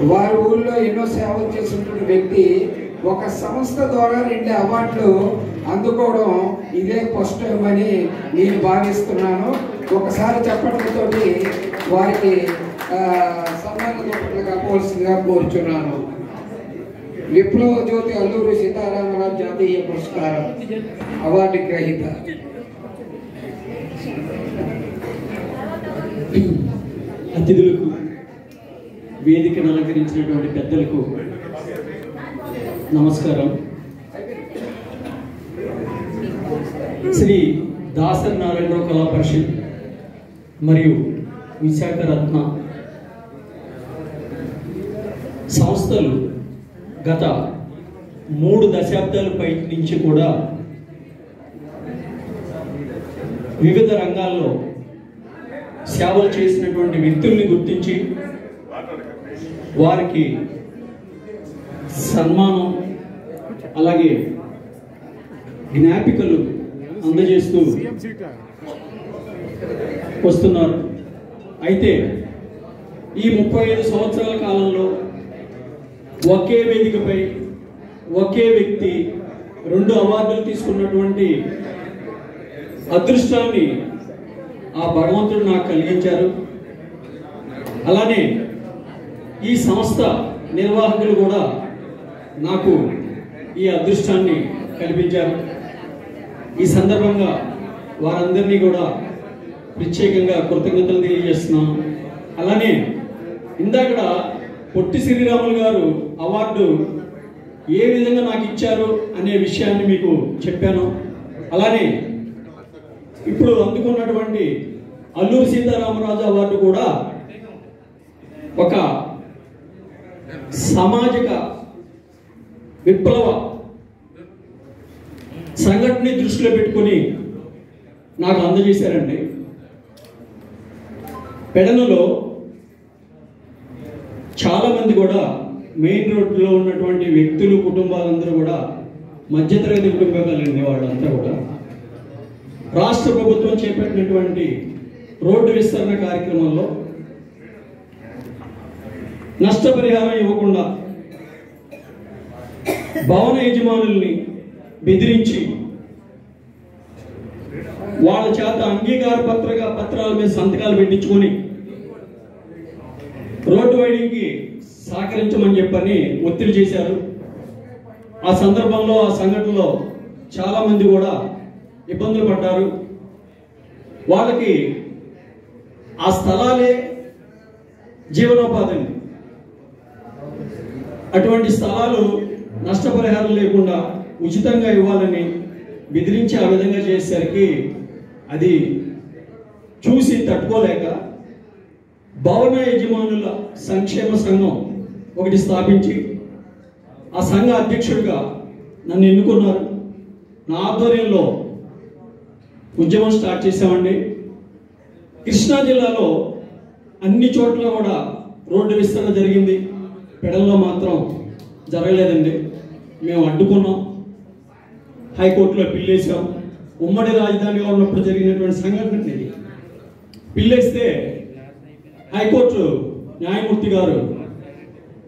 వారి ఊళ్ళో ఎన్నో సేవలు చేసినటువంటి వ్యక్తి ఒక సంస్థ ద్వారా 2 అవార్డులు అందుకోవడం ఇదే ఫస్ట్ టైం అని నేను భావిస్తున్నాను. ఒకసారి చెప్పడంతోటి వారికి సన్మాన కావాల్సిందిగా కోరుచున్నాను. విప్లవ జ్యోతి అల్లూరి సీతారామరాజు జాతీయ పురస్కారం అవార్డు గ్రహీత అతిథులకు, వేదికను అలంకరించినటువంటి పెద్దలకు నమస్కారం. శ్రీ దాసరి నారాయణరావు కళా పరిషత్ మరియు విశాఖ రత్న సంస్థలు గత 3 దశాబ్దాల పై నుంచి కూడా వివిధ రంగాల్లో సేవలు చేసినటువంటి వ్యక్తుల్ని గుర్తించి వారికి సన్మానం అలాగే జ్ఞాపికలు అందజేస్తూ వస్తున్నారు. అయితే ఈ 35 సంవత్సరాల కాలంలో ఒకే వేదికపై ఒకే వ్యక్తి 2 అవార్డులు తీసుకున్నటువంటి అదృష్టాన్ని ఆ భగవంతుడు నాకు కలిగించారు. అలానే ఈ సంస్థ నిర్వాహకులు కూడా నాకు ఈ అదృష్టాన్ని కల్పించారు. ఈ సందర్భంగా వారందరినీ కూడా ప్రత్యేకంగా కృతజ్ఞతలు తెలియజేస్తున్నాను. అలానే ఇందాక పొట్టి శ్రీరాములు గారు అవార్డు ఏ విధంగా నాకు ఇచ్చారు అనే విషయాన్ని మీకు చెప్పాను. అలానే ఇప్పుడు అందుకున్నటువంటి అల్లూరి సీతారామరాజు అవార్డు కూడా ఒక సామాజిక విప్లవ సంఘటనని దృష్టిలో పెట్టుకుని నాకు అందజేశారండి. పెడనలో చాలామంది కూడా మెయిన్ రోడ్లో ఉన్నటువంటి వ్యక్తులు, కుటుంబాలందరూ కూడా మధ్యతరగతి కుటుంబాలండి. వాళ్ళంతా కూడా రాష్ట్ర ప్రభుత్వం చేపట్టినటువంటి రోడ్డు విస్తరణ కార్యక్రమంలో నష్టపరిహారం ఇవ్వకుండా భవన యజమానుల్ని బెదిరించి వాళ్ళ చేత అంగీకార పత్రాల మీద సంతకాలు పెట్టించుకొని రోడ్డు వైడింగ్కి సహకరించమని చెప్పని ఒత్తిడి చేశారు. ఆ సందర్భంలో ఆ సంఘటనలో చాలా మంది కూడా ఇబ్బందులు పడ్డారు. వాళ్ళకి ఆ స్థలాలే జీవనోపాధి. అటువంటి స్థలాలు నష్టపరిహారం లేకుండా ఉచితంగా ఇవ్వాలని బెదిరించి ఆ విధంగా చేసేసరికి అది చూసి తట్టుకోలేక భవన యజమానుల సంక్షేమ సంఘం ఒకటి స్థాపించి ఆ సంఘ అధ్యక్షుడిగా నన్ను ఎన్నుకున్నారు. నా ఆధ్వర్యంలో ఉద్యమం స్టార్ట్ చేసామండి. కృష్ణా జిల్లాలో అన్ని చోట్ల కూడా రోడ్డు విస్తరణ జరిగింది. పెడల్లో మాత్రం జరగలేదండి. మేము అడ్డుకున్నాం, హైకోర్టులో పిల్లేసాం. ఉమ్మడి రాజధానిగా ఉన్నప్పుడు జరిగినటువంటి సంఘటన ఇది. పిల్లేస్తే హైకోర్టు న్యాయమూర్తి గారు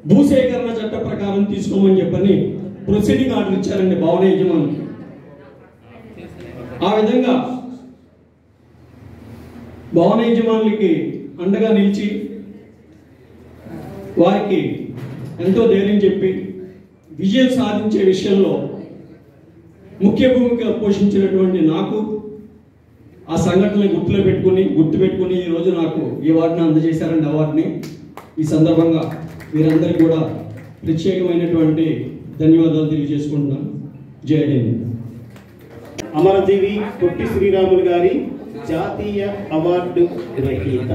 భూసేకరణ చట్ట ప్రకారం తీసుకోమని చెప్పని ప్రొసీడింగ్ ఆర్డర్ ఇచ్చారండి భవన యజమానికి. ఆ విధంగా భవన యజమానులకి అండగా నిలిచి వారికి ఎంతో ధైర్యం చెప్పి విజయం సాధించే విషయంలో ముఖ్య భూమిక పోషించినటువంటి నాకు ఆ సంఘటనని గుర్తుపెట్టుకుని ఈరోజు నాకు ఈ అవార్డుని అందజేశారండి. అవార్డుని ఈ సందర్భంగా వీరందరికీ కూడా ప్రత్యేకమైనటువంటి ధన్యవాదాలు తెలియజేసుకుంటున్నాను. జై హింద్. అమరజీవి పొట్టి శ్రీరాములు గారి జాతీయ అవార్డు గ్రహీత.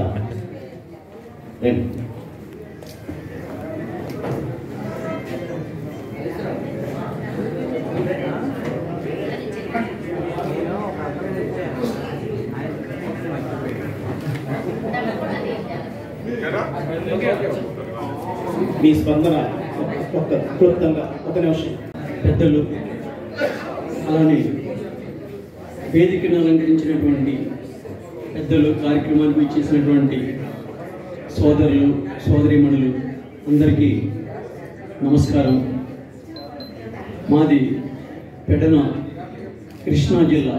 మీ స్పందన క్లుప్తంగా ఒక నిమిషం. పెద్దలు, అలానే వేదికను అలంకరించినటువంటి పెద్దలు, కార్యక్రమానికి ఇచ్చేసినటువంటి సోదరులు, సోదరీమణులు అందరికీ నమస్కారం. మాది పెడన కృష్ణా జిల్లా.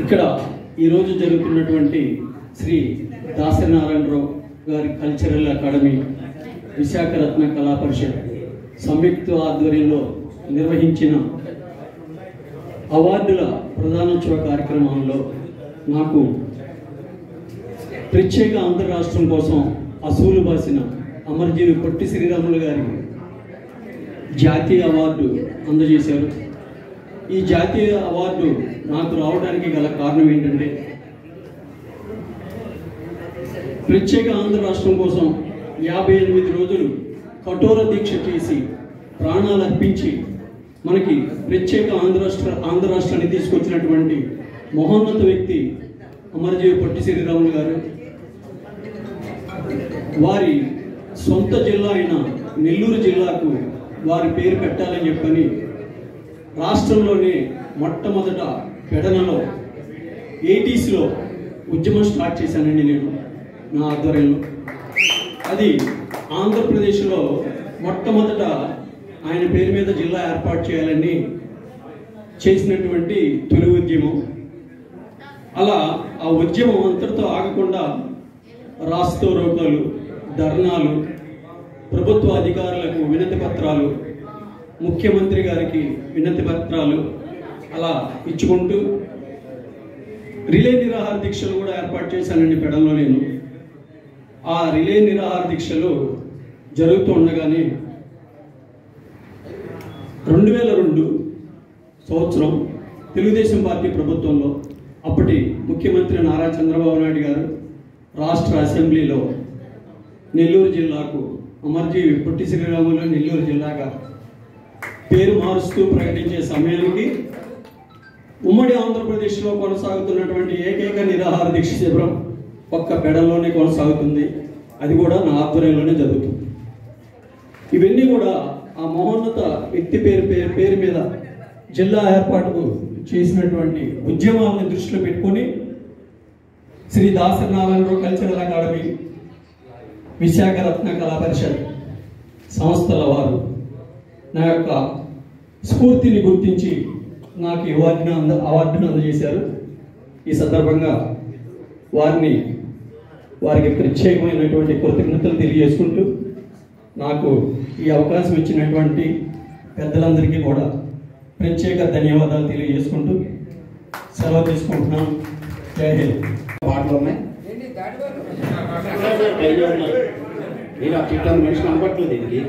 ఇక్కడ ఈరోజు జరుగుతున్నటువంటి శ్రీ దాసనారాయణరావు గారి కల్చరల్ అకాడమీ విశాఖ రత్న కళా పరిషత్ సంయుక్త ఆధ్వర్యంలో నిర్వహించిన అవార్డుల ప్రదానోత్సవ కార్యక్రమంలో నాకు ప్రత్యేక ఆంధ్ర రాష్ట్రం కోసం అసూలు బాసిన అమరజీవి పొట్టి శ్రీరాములు గారి జాతీయ అవార్డు అందజేశారు. ఈ జాతీయ అవార్డు నాకు రావడానికి గల కారణం ఏంటంటే, ప్రత్యేక ఆంధ్ర రాష్ట్రం కోసం 58 రోజులు కఠోర దీక్ష చేసి ప్రాణాలు అర్పించి మనకి ప్రత్యేక ఆంధ్ర రాష్ట్రాన్ని తీసుకొచ్చినటువంటి మహోన్నత వ్యక్తి అమరజీవి పొట్టి శ్రీరాములు గారు. వారి సొంత జిల్లా అయిన నెల్లూరు జిల్లాకు వారి పేరు పెట్టాలని చెప్పని రాష్ట్రంలోనే మొట్టమొదట పెడనలో 80s ఉద్యమం స్టార్ట్ చేశానండి నేను నా ఆధ్వర్యంలో. అది ఆంధ్రప్రదేశ్లో మొట్టమొదట ఆయన పేరు మీద జిల్లా ఏర్పాటు చేయాలని చేసినటువంటి తొలి ఉద్యమం. అలా ఆ ఉద్యమం అంతటితో ఆగకుండా రాస్తారోకోలు, ధర్నాలు, ప్రభుత్వ అధికారులకు వినతి పత్రాలు, ముఖ్యమంత్రి గారికి వినతి పత్రాలు అలా ఇచ్చుకుంటూ రిలే నిరాహార దీక్షలు కూడా ఏర్పాటు చేశానండి పెడలో నేను. ఆ రిలే నిరాహార దీక్షలు జరుగుతూ ఉండగానే 2002 సంవత్సరం తెలుగుదేశం పార్టీ ప్రభుత్వంలో అప్పటి ముఖ్యమంత్రి నారా చంద్రబాబు నాయుడు గారు రాష్ట్ర అసెంబ్లీలో నెల్లూరు జిల్లాకు అమరజీవి పొట్టి శ్రీరాములు నెల్లూరు జిల్లాగా పేరు మారుస్తూ ప్రకటించే సమయానికి ఉమ్మడి ఆంధ్రప్రదేశ్లో కొనసాగుతున్నటువంటి ఏకైక నిరాహార దీక్ష శిబిరం ఒక్క పెడల్లోనే కొనసాగుతుంది. అది కూడా నా ఆధ్వర్యంలోనే జరుగుతుంది. ఇవన్నీ కూడా ఆ మహోన్నత వ్యక్తి పేరు మీద జిల్లా ఏర్పాటుకు చేసినటువంటి ఉద్యమాలను దృష్టిలో పెట్టుకొని శ్రీ దాసనారాయణరావు కల్చరల్ అకాడమీ, విశాఖ రత్న కళా పరిషత్ సంస్థల వారు నా యొక్క స్ఫూర్తిని గుర్తించి నాకు ఈ అవార్డును అందజేశారు. ఈ సందర్భంగా వారికి ప్రత్యేకమైనటువంటి కృతజ్ఞతలు తెలియజేసుకుంటూ నాకు ఈ అవకాశం ఇచ్చినటువంటి పెద్దలందరికీ కూడా ప్రత్యేక ధన్యవాదాలు తెలియజేసుకుంటూ సెలవు తీసుకుంటున్నాను. జై హింద్. పాటలు ఉన్నాయి, నేను ఆ చిట్టాన్ని మనిషి కనపట్లేదు దీనికి.